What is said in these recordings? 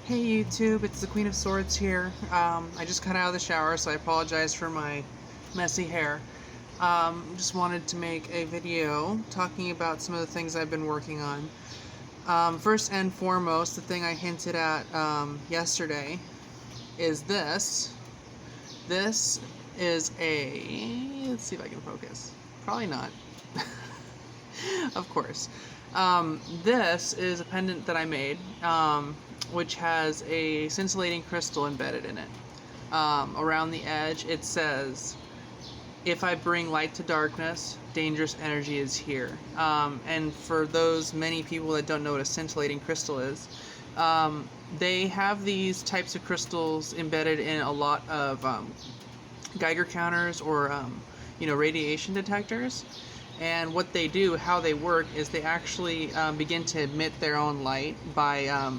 Hey YouTube, it's the Queen of Swords here. I just got out of the shower, so I apologize for my messy hair. Just wanted to make a video talking about some of the things I've been working on. First and foremost, the thing I hinted at yesterday is this. This is a... let's see if I can focus. Probably not. Of course. This is a pendant that I made, which has a scintillating crystal embedded in it. Around the edge, it says, "If I bring light to darkness, dangerous energy is here." And for those many people that don't know what a scintillating crystal is, they have these types of crystals embedded in a lot of Geiger counters or radiation detectors. And what they do, how they work, is they actually begin to emit their own light by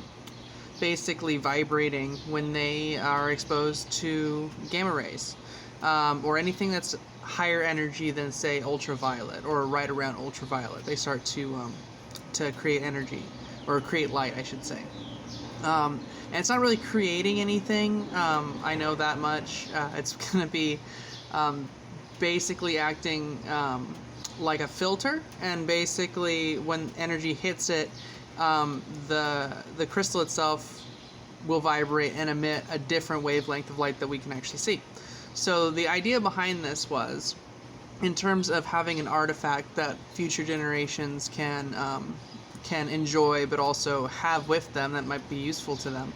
basically vibrating when they are exposed to gamma rays or anything that's higher energy than, say, ultraviolet or right around ultraviolet. They start to create energy, or create light, I should say. And it's not really creating anything. I know that much. It's going to be basically acting like a filter, and basically when energy hits it, the crystal itself will vibrate and emit a different wavelength of light that we can actually see. So the idea behind this was, in terms of having an artifact that future generations can enjoy, but also have with them that might be useful to them,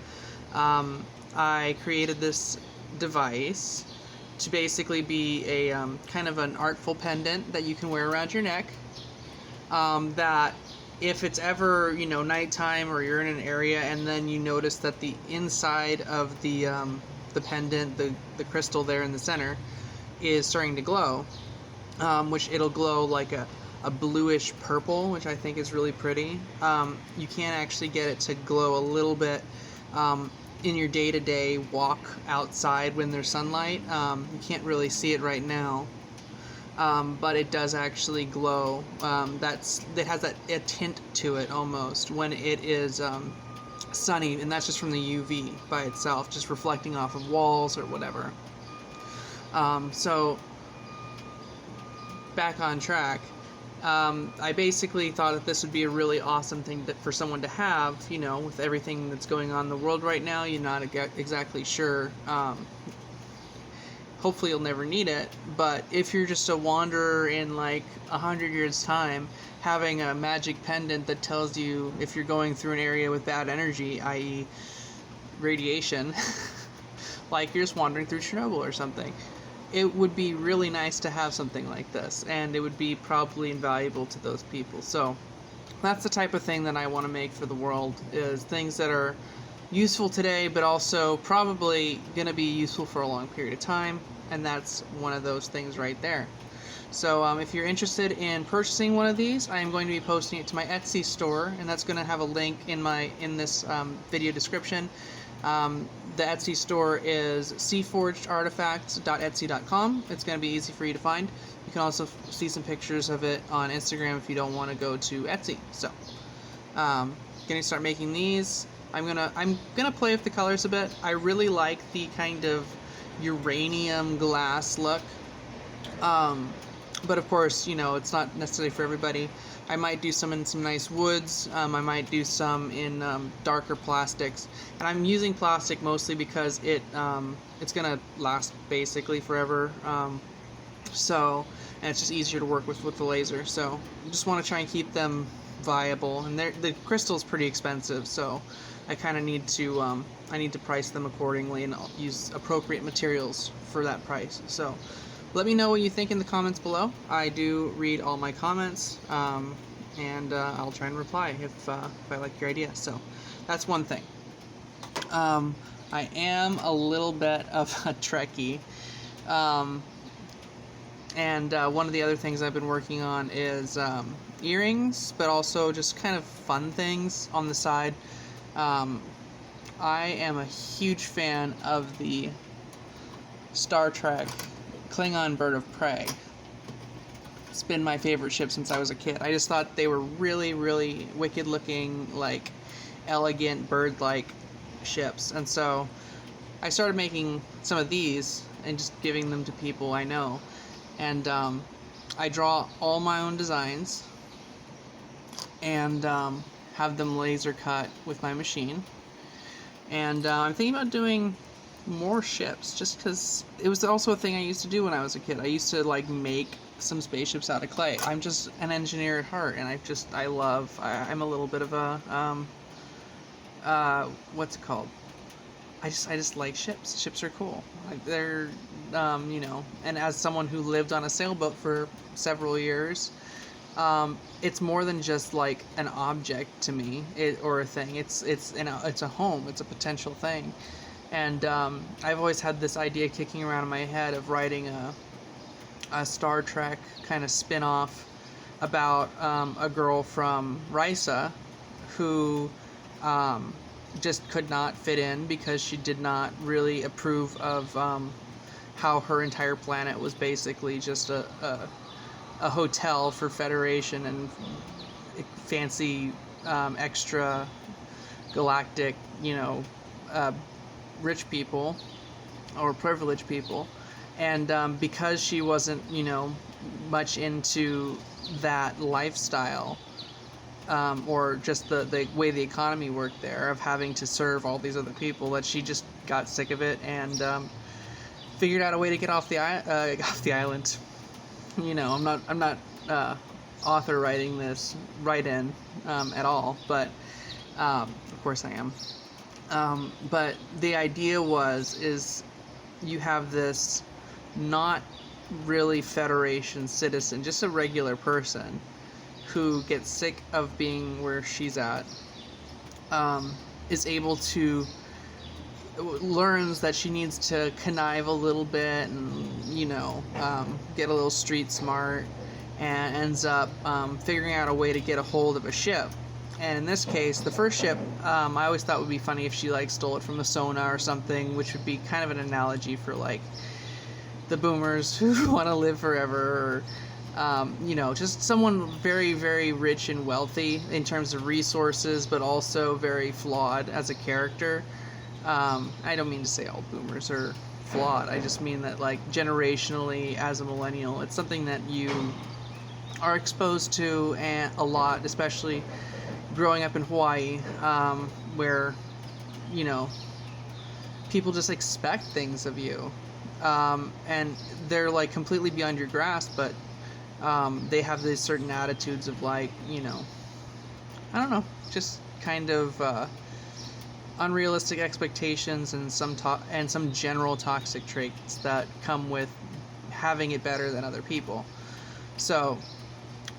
I created this device to basically be a kind of an artful pendant that you can wear around your neck, that if it's ever nighttime, or you're in an area and then you notice that the inside of the pendant, the crystal there in the center, is starting to glow, which it'll glow like a bluish purple, which I think is really pretty. You can actually get it to glow a little bit in your day-to-day walk outside when there's sunlight. You can't really see it right now, but it does actually glow. It has a tint to it almost when it is sunny, and that's just from the UV by itself, just reflecting off of walls or whatever. So back on track. I basically thought that this would be a really awesome thing for someone to have, with everything that's going on in the world right now. You're not exactly sure. Hopefully you'll never need it, but if you're just a wanderer in like 100 years' time, having a magic pendant that tells you if you're going through an area with bad energy, i.e. radiation, like you're just wandering through Chernobyl or something, it would be really nice to have something like this, and it would be probably invaluable to those people. So that's the type of thing that I want to make for the world, is things that are useful today, but also probably going to be useful for a long period of time, and that's one of those things right there. So if you're interested in purchasing one of these, I am going to be posting it to my Etsy store, and that's going to have a link in this video description. The Etsy store is cforgedartifacts.etsy.com. It's going to be easy for you to find. You can also see some pictures of it on Instagram if you don't want to go to Etsy. So, going to start making these. I'm gonna play with the colors a bit. I really like the kind of uranium glass look. But of course, it's not necessarily for everybody. I might do some in some nice woods. I might do some in darker plastics, and I'm using plastic mostly because it's gonna last basically forever. And it's just easier to work with the laser. So I just want to try and keep them viable. And the crystal's pretty expensive, so I kind of need to price them accordingly and I'll use appropriate materials for that price. So let me know what you think in the comments below. I do read all my comments, and I'll try and reply if I like your idea. So that's one thing. I am a little bit of a Trekkie, and one of the other things I've been working on is earrings, but also just kind of fun things on the side. I am a huge fan of the Star Trek Klingon Bird of Prey. It's been my favorite ship since I was a kid. I just thought they were really, really wicked looking, like elegant bird-like ships. And so I started making some of these and just giving them to people I know. And I draw all my own designs and have them laser cut with my machine. And I'm thinking about doing more ships, just because it was also a thing I used to do when I was a kid. I used to like make some spaceships out of clay. I'm just an engineer at heart, and I'm a little bit of a what's it called? I just like ships. Ships are cool. Like they're and as someone who lived on a sailboat for several years, it's more than just like an object to me, or a thing. It's a home. It's a potential thing, and I've always had this idea kicking around in my head of writing a Star Trek kind of spin-off about a girl from Risa who just could not fit in because she did not really approve of how her entire planet was basically just a hotel for Federation and fancy extra galactic, rich people or privileged people. And because she wasn't, much into that lifestyle, or just the way the economy worked there of having to serve all these other people, that she just got sick of it and figured out a way to get off the island. I'm not author writing this write-in at all, but of course I am. But the idea is you have this not really Federation citizen, just a regular person who gets sick of being where she's at, is able to learns that she needs to connive a little bit and get a little street smart, and ends up figuring out a way to get a hold of a ship. And in this case, the first ship, I always thought would be funny if she like stole it from the Sona or something, which would be kind of an analogy for like the boomers who want to live forever, or just someone very, very rich and wealthy in terms of resources, but also very flawed as a character. I don't mean to say all boomers are flawed. I just mean that, like, generationally, as a millennial, it's something that you are exposed to a lot, especially growing up in Hawaii, where, people just expect things of you. And they're, like, completely beyond your grasp, but they have these certain attitudes of, like, I don't know, just kind of unrealistic expectations and some general toxic traits that come with having it better than other people. So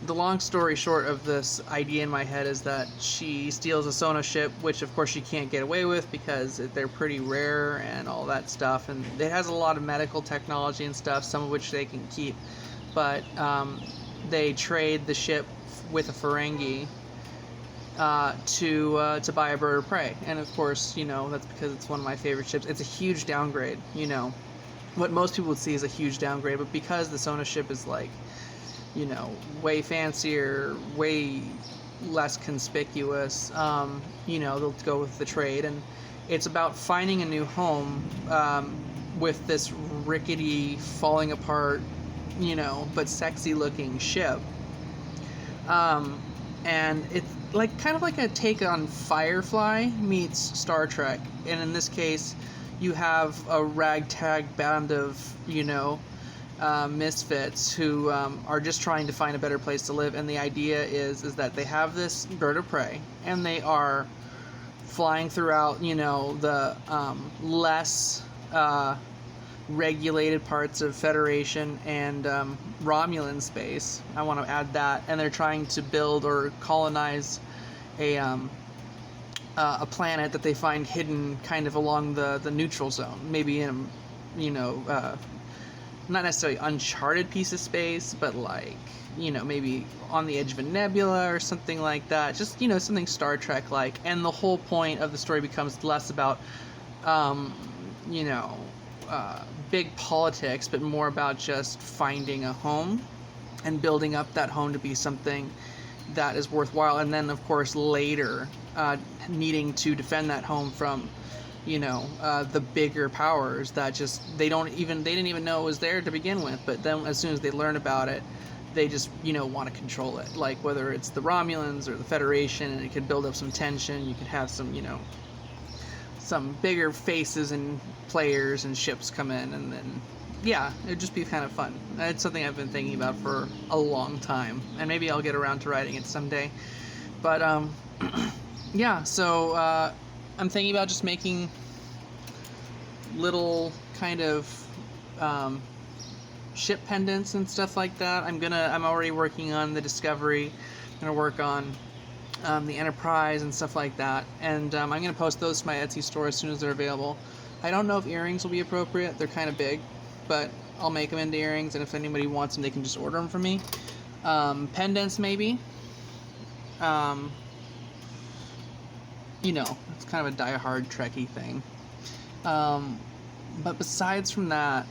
the long story short of this idea in my head is that she steals a Sona ship, which of course she can't get away with because they're pretty rare and all that stuff, and it has a lot of medical technology and stuff, some of which they can keep, but they trade the ship with a Ferengi to buy a bird of prey. And of course, that's because it's one of my favorite ships. It's a huge downgrade, what most people would see is a huge downgrade, but because the Sona ship is like, way fancier, way less conspicuous, they'll go with the trade. And it's about finding a new home with this rickety, falling apart, but sexy looking ship. And it's kind of like a take on Firefly meets Star Trek. And in this case, you have a ragtag band of, misfits who are just trying to find a better place to live. And the idea is that they have this bird of prey, and they are flying throughout, the less regulated parts of Federation and Romulan space. I want to add that. And they're trying to build or colonize a planet that they find hidden kind of along the neutral zone, maybe in a not necessarily uncharted piece of space, but like maybe on the edge of a nebula or something like that. Just something Star Trek like. And the whole point of the story becomes less about big politics, but more about just finding a home and building up that home to be something that is worthwhile. And then of course later needing to defend that home from you know, the bigger powers that just they didn't even know it was there to begin with, but then as soon as they learn about it, they just, you know, want to control it. Like whether it's the Romulans or the Federation, and it could build up some tension. You could have some, you know, some bigger faces and players and ships come in, and then yeah, it'd just be kind of fun. It's something I've been thinking about for a long time, and maybe I'll get around to writing it someday. But yeah, so I'm thinking about just making little kind of ship pendants and stuff like that. I'm already working on the Discovery. I'm gonna work on the Enterprise and stuff like that, and I'm gonna post those to my Etsy store as soon as they're available. I don't know if earrings will be appropriate. They're kind of big, but I'll make them into earrings, and if anybody wants them, they can just order them from me. Pendants, maybe. You know, it's kind of a die-hard Trekkie thing. But besides from that,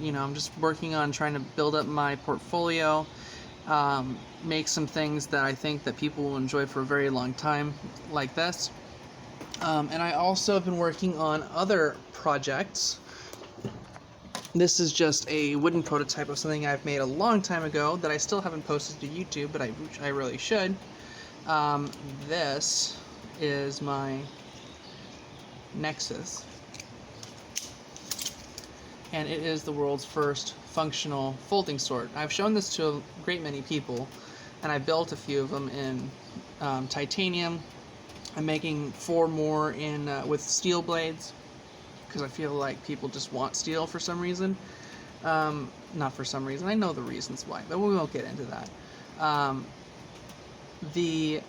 you know, I'm just working on trying to build up my portfolio, make some things that I think that people will enjoy for a very long time, like this. And I also have been working on other projects. This is just a wooden prototype of something I've made a long time ago that I still haven't posted to YouTube, but I really should. This is my Nexus, and it is the world's first functional folding sword. I've shown this to a great many people, and I built a few of them in titanium. I'm making 4 more in with steel blades, because I feel like people just want steel for some reason. Not for some reason, I know the reasons why, but we won't get into that. The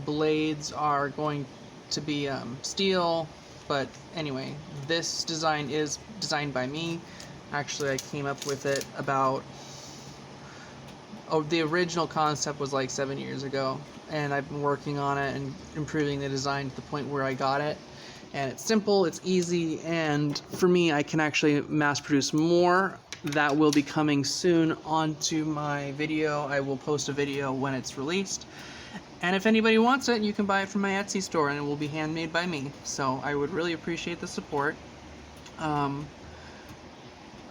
blades are going to be steel, but anyway, this design is designed by me. Actually, I came up with it about, the original concept was like 7 years ago, and I've been working on it and improving the design to the point where I got it. And it's simple, it's easy, and for me, I can actually mass produce more. That will be coming soon onto my video. I will post a video when it's released. And if anybody wants it, you can buy it from my Etsy store, and it will be handmade by me. So I would really appreciate the support.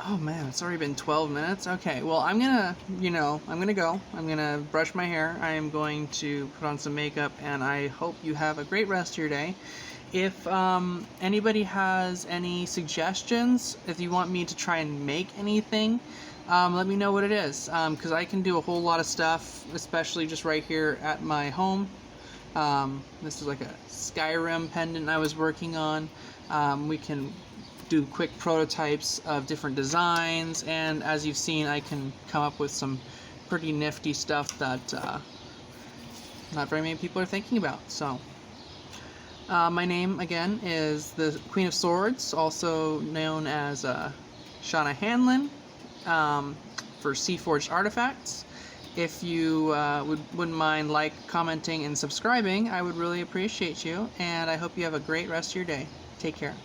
Oh man, it's already been 12 minutes. Okay, well, I'm gonna go. I'm gonna brush my hair. I am going to put on some makeup, and I hope you have a great rest of your day. If anybody has any suggestions, if you want me to try and make anything, let me know what it is, because I can do a whole lot of stuff, especially just right here at my home. This is like a Skyrim pendant I was working on. We can do quick prototypes of different designs, and as you've seen, I can come up with some pretty nifty stuff that not very many people are thinking about. So my name again is the Queen of Swords, also known as Shauna Hanlon, for Seaforged Artifacts. If you wouldn't mind commenting, and subscribing, I would really appreciate you, and I hope you have a great rest of your day. Take care.